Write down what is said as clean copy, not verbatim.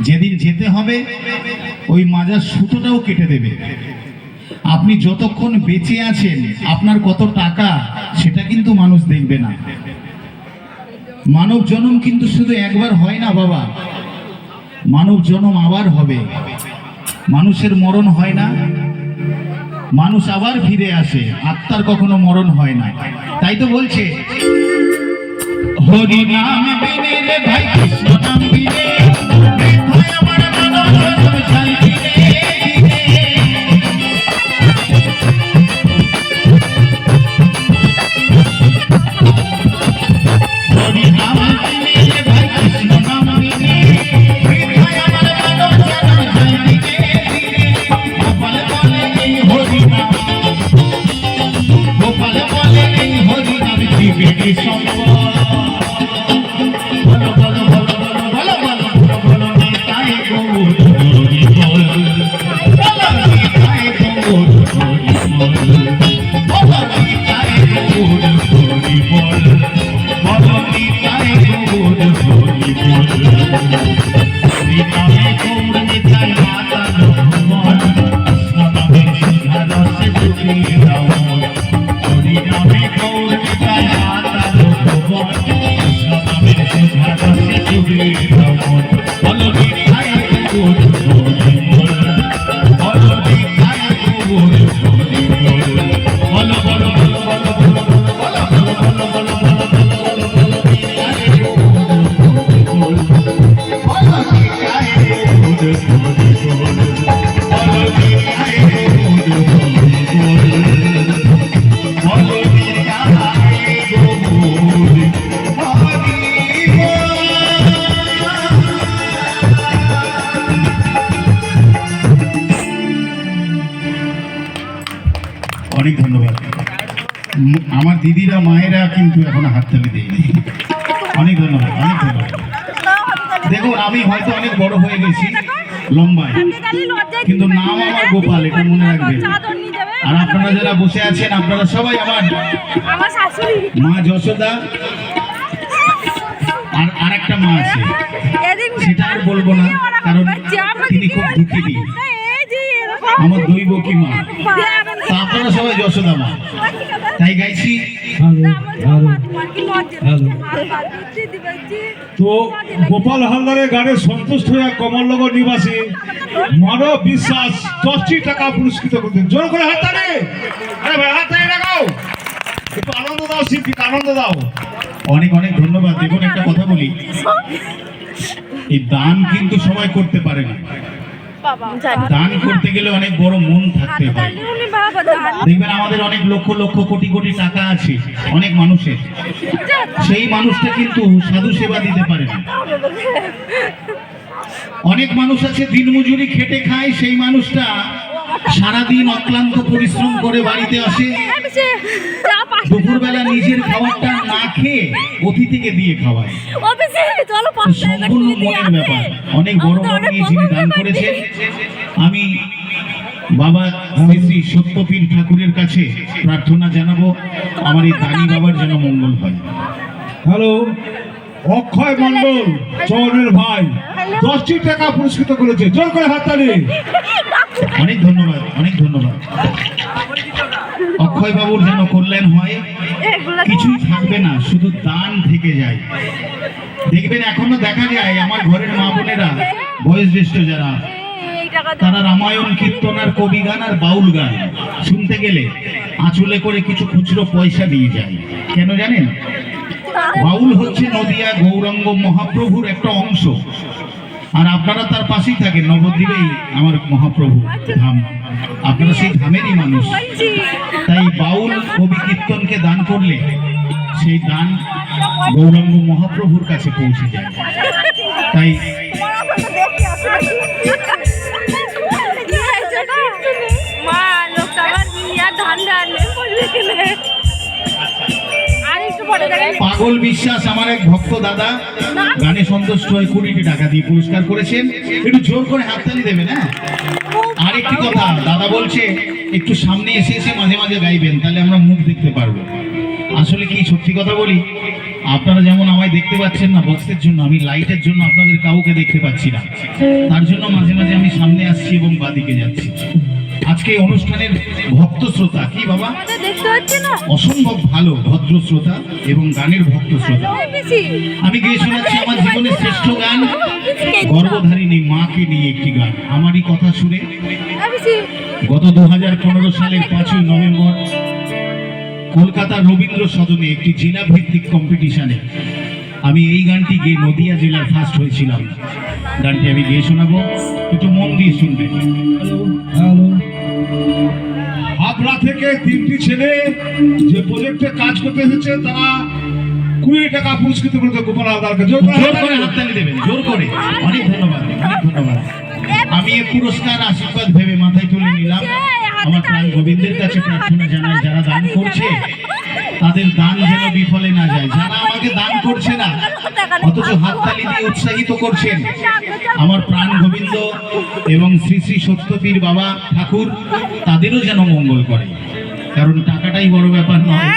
যেদিন যেতে হবে ওই মাজার সুতোটাও কেটে দেবে। আপনি যতক্ষণ বেঁচে আছেন আপনার কত টাকা সেটা কিন্তু মানুষ দেখবে না। মানব জন্ম কিন্তু শুধু একবার হয় না বাবা, মানব জন্ম আবার হবে। মানুষের মরণ হয় না, মানুষ আবার ফিরে আসে, আত্মার কখনো মরণ হয় না। তাই তো বলছে হরি নাম বিনে রে ভাই, কৃষ্ণ নাম বিনে বৃথায় আমার মানব জন্ম যায় বিনে। হরি নাম বিনে রে ভাই, কৃষ্ণ নাম বিনে বৃথায় আমার মানব জন্ম যায় বিনে। গোপাল বলে এই হরি নাম, গোপাল বলে এই হরি নাম জীবনে সম্পদ। অনেক ধন্যবাদ। আমার দিদিরা মায়েরা কিন্তু এখনো হাততালি দেয়নি। অনেক ধন্যবাদ, অনেক ধন্যবাদ। দেখুন আমি হয়তো অনেক বড় হয়ে গেছি লম্বায়, কিন্তু নাম আমার গোপাল, এটা মনে রাখবেন। আর আপনারা যারা বসে আছেন আপনারা সবাই আমার মা যশোদা, আর আরেকটা মা আছে সেটা আর বলবো না, কারণ তিনি খুব দুঃখিনী, আমার দৈবকী মা। তা আপনারা সবাই যশোদা মা, তাই গাইছি। তো গোপাল হালদারের গানে সন্তুষ্ট হয়ে কমলনগর নিবাসী মানব বিশ্বাস 10টি টাকা পুরস্কৃত করতেন। জোর করে হাততালি, আরে ভাই হাততালি লাগাও, একটু আনন্দ দাও, শিল্পীকে আনন্দ দাও। অনেক অনেক ধন্যবাদ। দেখুন একটা কথা বলি, এই দান কিন্তু সবাই করতে পারে না। দান করতে গেলে অনেক বড় মন থাকতে হয়। দেখবেন আমাদের অনেক লক্ষ লক্ষ কোটি কোটি টাকা আছে অনেক মানুষের, সেই মানুষটা কিন্তু সাধু সেবা দিতে পারে না। অনেক মানুষ আছে দিনমজুরি খেটে খায়, সেই মানুষটা সারাদিন অক্লান্ত পরিশ্রম করে বাড়িতে আসে, দুপুরবেলা নিজের খাবারটা না খেয়ে অতিথিকে দিয়ে খাওয়ায়। সম্পূর্ণ মনের ব্যাপার। অনেক বড় মন নিয়ে যিনি দান করেছেন, আমি বাবা শ্রী শ্রী সত্যপীর ঠাকুরের কাছে প্রার্থনা জানাবো আমার এই দানি বাবার যেন মঙ্গল হয়। হ্যালো, অক্ষয় মন্ডল চৌরের ভাই 10টি টাকা পুরস্কৃত করেছে। জোর করে হাততালি। অনেক ধন্যবাদ, অনেক ধন্যবাদ। অক্ষয় বাবুর যেন কল্যাণ হয়, কিছুই থাকবে না, শুধু দান থেকে যায়। দেখবেন এখনো দেখা যায় আমার ঘরের মা বোনেরা বয়োজ্যেষ্ঠ যারা, তারা রামায়ণ কীর্তন আর কবি গান আর বাউল গান শুনতে গেলে আঁচলে করে কিছু খুচরো পয়সা নিয়ে যায়। কেন জানেন? বাউল হচ্ছে নদিয়া গৌরাঙ্গ মহাপ্রভুর একটা অংশ, আর আপনারা তার পাশেই থাকেন, নবদ্বীপেই আমার মহাপ্রভু ধাম, আপনারা সেই ধামেরই মানুষ। তাই বাউল কবি কীর্তনকে দান করলে সেই দান গৌরাঙ্গ মহাপ্রভুর কাছে পৌঁছে যায়। তাই পাগল বিশ্বাস আমার এক ভক্ত দাদা গানে সন্তুষ্ট হয়ে 20টি টাকা দিয়ে পুরস্কার করেছেন। একটু জোর করে হাততালি দেবেন। হ্যাঁ, আরেকটি কথা, দাদা বলছে একটু সামনে এসে এসে মাঝে মাঝে গাইবেন, তাহলে আমরা মুখ দেখতে পারবো। আসলে কি সত্যি কথা বলি, আপনারা যেমন আমায় দেখতে পাচ্ছেন না বক্সের জন্য, আমি লাইটের জন্য আপনাদের কাউকে দেখতে পাচ্ছি না। তার জন্য মাঝে মাঝে আমি সামনে আসছি এবং বাদিকে যাচ্ছি। আজকে এই অনুষ্ঠানের ভক্ত শ্রোতা কি বাবা, অসম্ভব ভালো ভদ্র শ্রোতা এবং গানের ভক্ত শ্রোতা। আমি গিয়ে শোনাচ্ছি আমার জীবনের শ্রেষ্ঠ গান, গর্ভধারিণী মাকে নিয়ে একটি গান। আমারই কথা শুনে গত 2015 সালের 5ই নভেম্বর কলকাতার রবীন্দ্র সদনে একটি জেলা ভিত্তিক কম্পিটিশনে আমি এই গানটি গেয়ে নদিয়া জেলার ফার্স্ট হয়েছিলাম। গানটি আমি গেয়ে শোনাবো, একটু মন দিয়ে শুনবেন। হাবড়া থেকে 3টি ছেলে যে প্রজেক্টে কাজ করতে এসেছে তারা 20 টাকা পুরস্কৃত করেছে গোপাল হালদারকে। জোর করে হাততালি দেবেন, জোর করে। অনেক ধন্যবাদ, অনেক ধন্যবাদ। আমি এই পুরস্কার আশীর্বাদ ভেবে মাথায় তুলে নিলাম। আমার প্রাণ গোবিন্দের কাছে প্রার্থনা জানাই, যারা দান করছে তাদের দান যেন বিফলে না যায়। যারা আমাকে দান করছে না অথচ হাততালি দিয়ে উৎসাহিত করছেন, আমার প্রাণ গোবিন্দ এবং শ্রী শ্রী সত্যপীর বাবা ঠাকুর তাদেরও যেন মঙ্গল করে, কারণ টাকাটাই বড় ব্যাপার নয়।